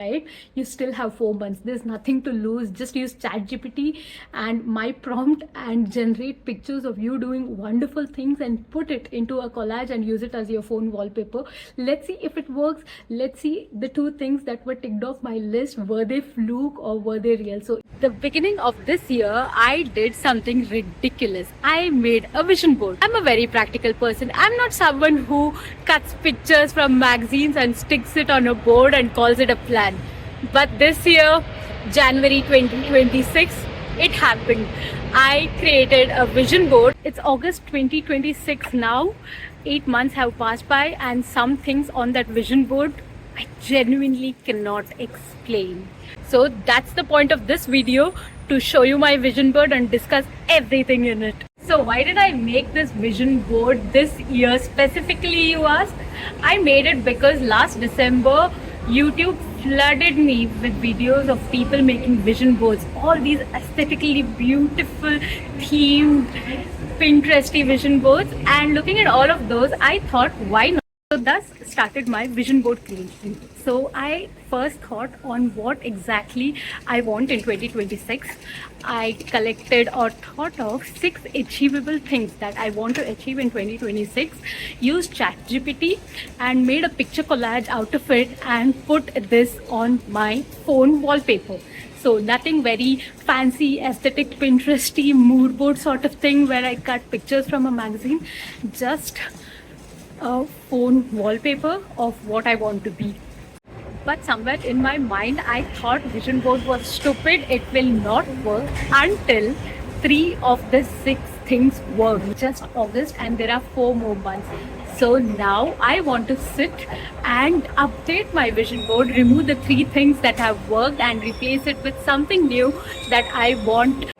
right? You still have 4 months. There's nothing to lose. Just use ChatGPT and my prompt and generate pictures of you doing wonderful things and put it into a collage and use it as your phone wallpaper. Let's see if it works. Let's see the two things that were ticked off my list, were they fluke or were they real? So the beginning of this year, I did something ridiculous. I made a vision board. I'm a very practical person. I'm not someone who cuts pictures from magazines and sticks it on a board and calls it a plan. But this year, January 2026, it happened. I created a vision board. It's August 2026 now. 8 months have passed by, and some things on that vision board I genuinely cannot explain. So that's the point of this video, to show you my vision board and discuss everything in it. So why did I make this vision board this year specifically, you ask? I made it because last December, YouTube flooded me with videos of people making vision boards. All these aesthetically beautiful, themed, Pinteresty vision boards. And looking at all of those, I thought, why not? So thus started my vision board creation. So I first thought on what exactly I want in 2026. I collected or thought of 6 achievable things that I want to achieve in 2026. Used ChatGPT and made a picture collage out of it and put this on my phone wallpaper. So nothing very fancy, aesthetic, Pinteresty, mood board sort of thing where I cut pictures from a magazine. Just a phone wallpaper of what I want to be. But somewhere in my mind, I thought vision board was stupid. It will not work until 3 of the 6 things work. Just August, and there are 4 more months. So now I want to sit and update my vision board, remove the 3 things that have worked and replace it with something new that I want.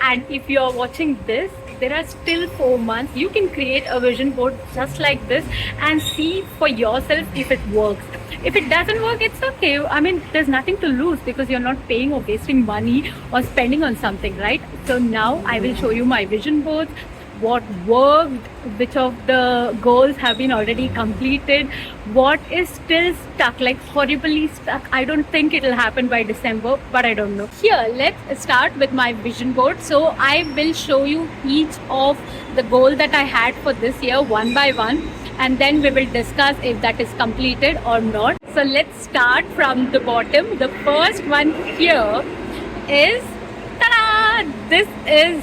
And if you are watching this, there are still 4 months. You can create a vision board just like this and see for yourself if it works. If it doesn't work, it's okay. I mean, there's nothing to lose because you're not paying or wasting money or spending on something, right? So now I will show you my vision boards, what worked, which of the goals have been already completed, what is still stuck, like horribly stuck. I don't think it'll happen by December, but I don't know. Here, let's start with my vision board. So I will show you each of the goal that I had for this year one by one, and then we will discuss if that is completed or not. So let's start from the bottom. The first one here is, ta-da! This is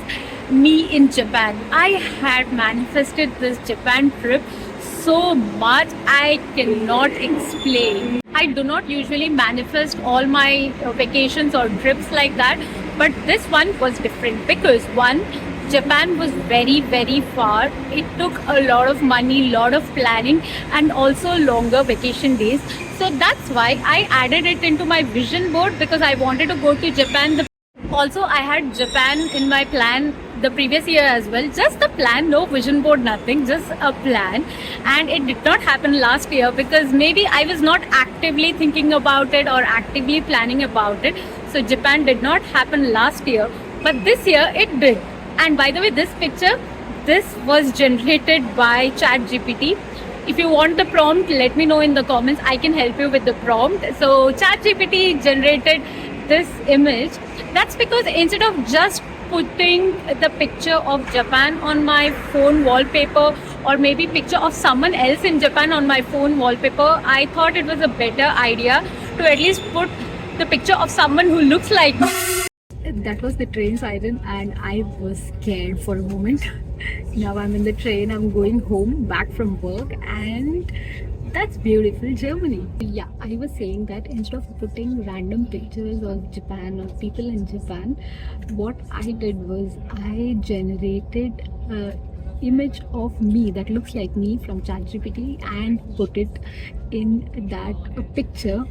me in Japan. I had manifested this Japan trip so much I cannot explain. I do not usually manifest all my vacations or trips like that, but this one was different because one, Japan was very, very far. It took a lot of money, lot of planning, and also longer vacation days. So that's why I added it into my vision board, because I wanted to go to Japan. Also, I had Japan in my plan the previous year as well. Just the plan, no vision board, nothing, just a plan. And it did not happen last year because maybe I was not actively thinking about it or actively planning about it. So Japan did not happen last year, but this year it did. And by the way, this picture, this was generated by ChatGPT. If you want the prompt, let me know in the comments. I can help you with the prompt. So ChatGPT generated this image. That's because instead of just putting the picture of Japan on my phone wallpaper, or maybe picture of someone else in Japan on my phone wallpaper, I thought it was a better idea to at least put the picture of someone who looks like me. That was the train siren and I was scared for a moment. Now I'm in the train, I'm going home back from work, and that's beautiful Germany. Yeah, I was saying that instead of putting random pictures of Japan or people in Japan, what I did was I generated image of me that looks like me from ChatGPT and put it in that picture,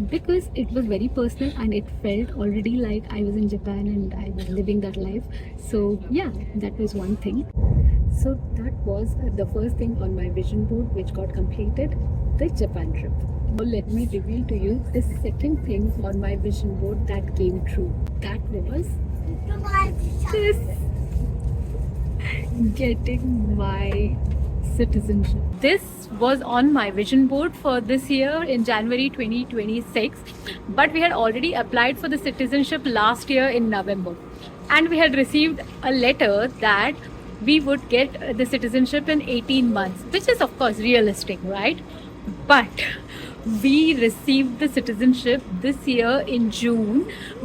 because it was very personal and it felt already like I was in Japan and I was living that life. So yeah, that was one thing. So that was the first thing on my vision board which got completed, the Japan trip. Now let me reveal to you the second thing on my vision board that came true. That was this, getting my citizenship. This was on my vision board for this year in January 2026, but we had already applied for the citizenship last year in November, and we had received a letter that we would get the citizenship in 18 months, which is of course realistic, right? But we received the citizenship this year in June,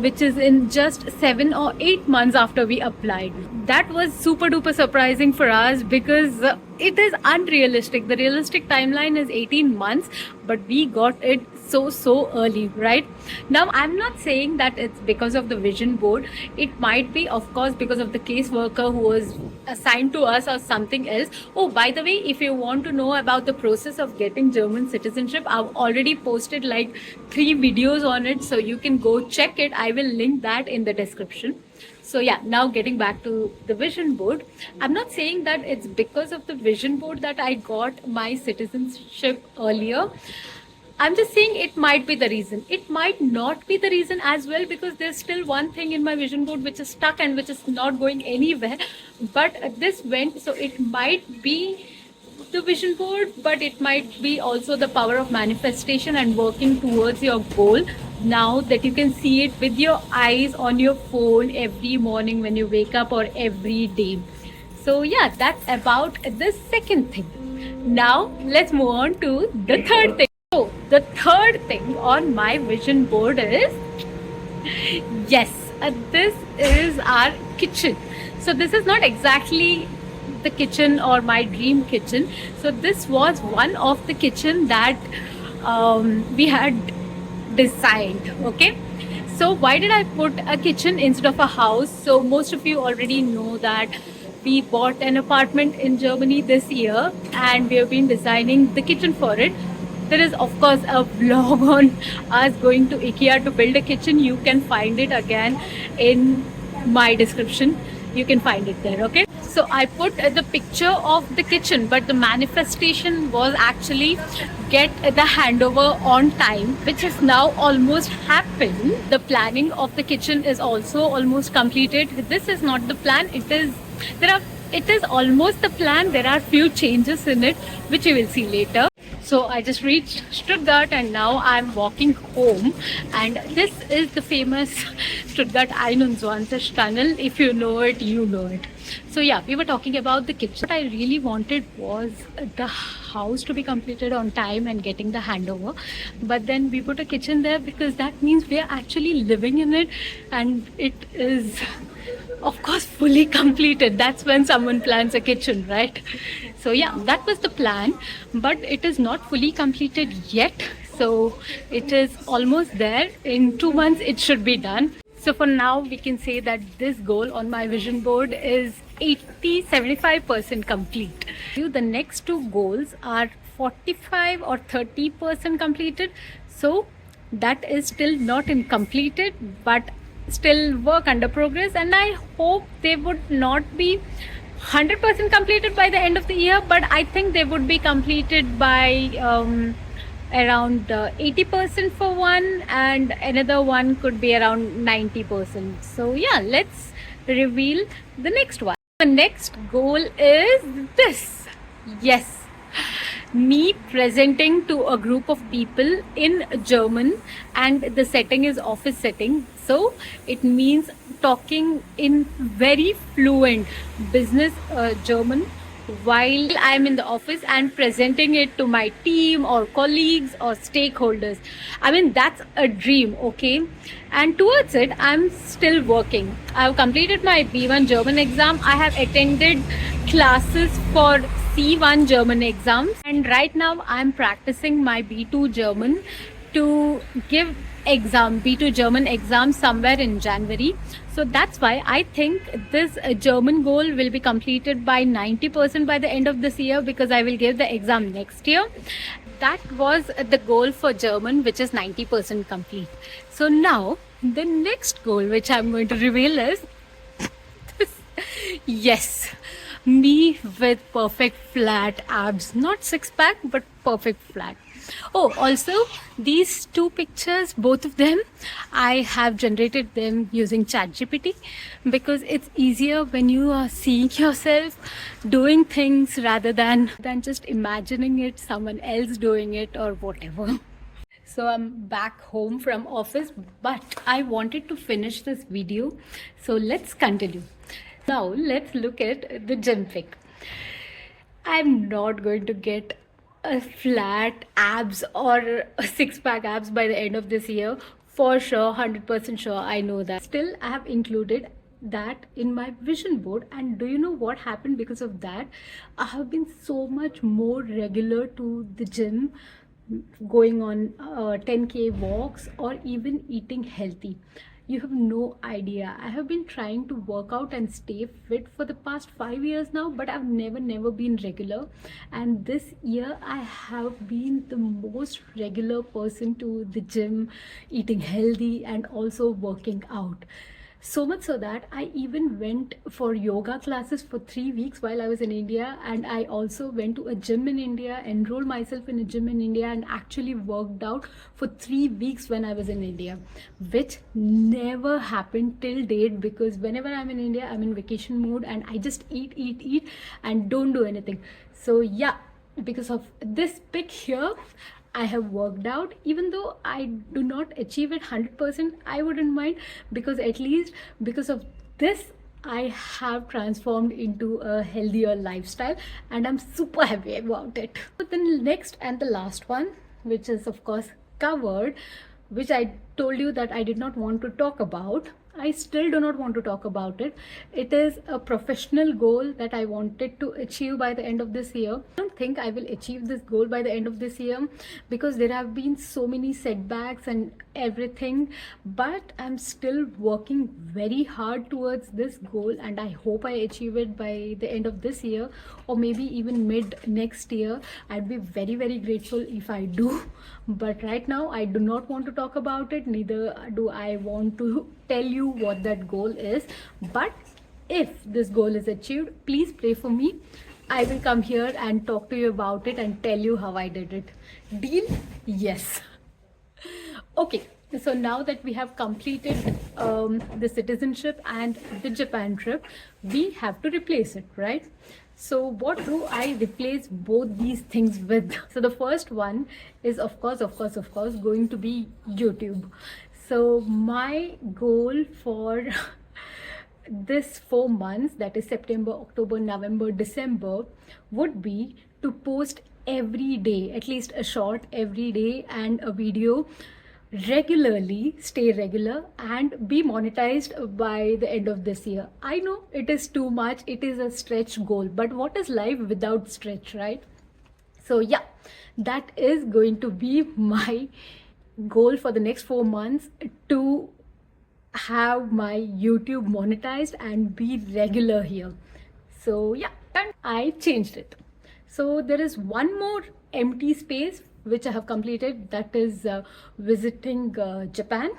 which is in just 7 or 8 months after we applied. That was super duper surprising for us because it is unrealistic. The realistic timeline is 18 months, but we got it so early, right? Now, I'm not saying that it's because of the vision board. It might be, of course, because of the caseworker who was assigned to us or something else. Oh, by the way, if you want to know about the process of getting German citizenship, I've already posted like 3 videos on it, so you can go check it. I will link that in the description. So yeah, now getting back to the vision board, I'm not saying that it's because of the vision board that I got my citizenship earlier. I'm just saying it might be the reason. It might not be the reason as well, because there's still one thing in my vision board which is stuck and which is not going anywhere. But this went, so it might be the vision board, but it might be also the power of manifestation and working towards your goal. Now that you can see it with your eyes on your phone every morning when you wake up or every day. So yeah, that's about the second thing. Now let's move on to the third thing. So the third thing on my vision board is, yes, this is our kitchen. So this is not exactly the kitchen or my dream kitchen. So this was one of the kitchen that we had designed. Okay, so why did I put a kitchen instead of a house? So most of you already know that we bought an apartment in Germany this year and we have been designing the kitchen for it. There is of course a vlog on us going to IKEA to build a kitchen. You can find it again in my description. You can find it there, okay? So I put the picture of the kitchen, but the manifestation was actually get the handover on time, which has now almost happened. The planning of the kitchen is also almost completed. This is not the plan. It is almost the plan. There are few changes in it, which you will see later. So I just reached Stuttgart and now I'm walking home, and this is the famous Stuttgart 21 tunnel. If you know it, you know it. So yeah, we were talking about the kitchen. What I really wanted was the house to be completed on time and getting the handover. But then we put a kitchen there because that means we are actually living in it, and it is of course fully completed. That's when someone plans a kitchen, right? So yeah, that was the plan, but it is not fully completed yet. So it is almost there. In 2 months it should be done. So for now we can say that this goal on my vision board is 75% complete. The next 2 goals are 45 or 30% completed. So that is still not completed, but still work under progress, and I hope they would not be 100% completed by the end of the year, but I think they would be completed by around 80% for one, and another one could be around 90%. So yeah, let's reveal the next one. The next goal is this. Yes, me presenting to a group of people in German, and the setting is office setting. So it means talking in very fluent business German while I'm in the office and presenting it to my team or colleagues or stakeholders. I mean, that's a dream, okay? And towards it, I'm still working. I've completed my B1 German exam. I have attended classes for C1 German exams, and right now I'm practicing my B2 German to give B2 German exam somewhere in January. So that's why I think this German goal will be completed by 90% by the end of this year, because I will give the exam next year. That was the goal for German, which is 90% complete. So now the next goal which I'm going to reveal is this. Yes, me with perfect flat abs, not six pack but perfect flat. Oh, also these two pictures, both of them, I have generated them using ChatGPT because it's easier when you are seeing yourself doing things rather than just imagining it, someone else doing it or whatever. So I'm back home from office, but I wanted to finish this video. So let's continue. Now let's look at the gym pic. I'm not going to get a flat abs or a six-pack abs by the end of this year. For sure, 100% sure, I know that. Still, I have included that in my vision board, and do you know what happened because of that? I have been so much more regular to the gym, going on 10k walks or even eating healthy. You have no idea, I have been trying to work out and stay fit for the past 5 years now, but I've never been regular. And this year I have been the most regular person to the gym, eating healthy and also working out. So much so that I even went for yoga classes for 3 weeks while I was in India, and I also went to a gym in India, enrolled myself in a gym in India, and actually worked out for 3 weeks when I was in India, which never happened till date, because whenever I'm in India, I'm in vacation mode and I just eat and don't do anything. So yeah, because of this pic here, I have worked out. Even though I do not achieve it 100%, I wouldn't mind, because at least because of this, I have transformed into a healthier lifestyle and I'm super happy about it. But the next and the last one, which is of course covered, which I told you that I did not want to talk about. I still do not want to talk about it. It is a professional goal that I wanted to achieve by the end of this year. I don't think I will achieve this goal by the end of this year because there have been so many setbacks and everything, but I'm still working very hard towards this goal and I hope I achieve it by the end of this year or maybe even mid next year. I'd be very grateful if I do, but right now I do not want to talk about it, neither do I want to tell you what that goal is. But if this goal is achieved, please pray for me. I will come here and talk to you about it and tell you how I did it. Deal? Yes. Okay, so now that we have completed the citizenship and the Japan trip, we have to replace it, right? So what do I replace both these things with? So the first one is of course going to be YouTube. So my goal for this 4 months, that is September, October, November, December, would be to post every day, at least a short every day and a video regularly, stay regular and be monetized by the end of this year. I know it is too much, it is a stretch goal, but what is life without stretch, right? So yeah, that is going to be my goal for the next 4 months, to have my YouTube monetized and be regular here. So yeah, I changed it. So there is one more empty space which I have completed, that is visiting Japan.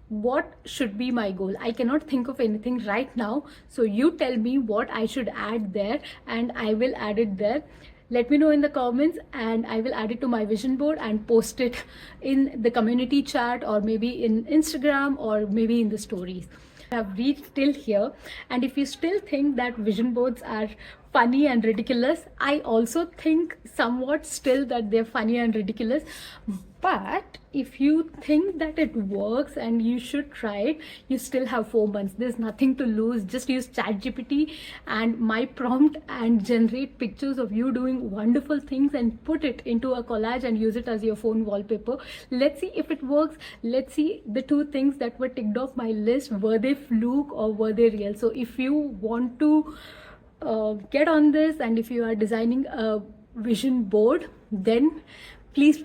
What should be my goal? I cannot think of anything right now, so you tell me what I should add there and I will add it there. Let me know in the comments and I will add it to my vision board and post it in the community chat or maybe in Instagram or maybe in the stories. I have reached till here, and if you still think that vision boards are funny and ridiculous, I also think somewhat still that they're funny and ridiculous. But if you think that it works and you should try it, you still have 4 months. There's nothing to lose. Just use ChatGPT and my prompt and generate pictures of you doing wonderful things and put it into a collage and use it as your phone wallpaper. Let's see if it works. Let's see the 2 things that were ticked off my list, were they fluke or were they real? So if you want to get on this and if you are designing a vision board, then please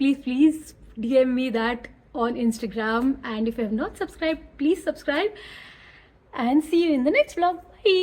DM me that on Instagram, and if you have not subscribed, please subscribe, and see you in the next vlog. Bye.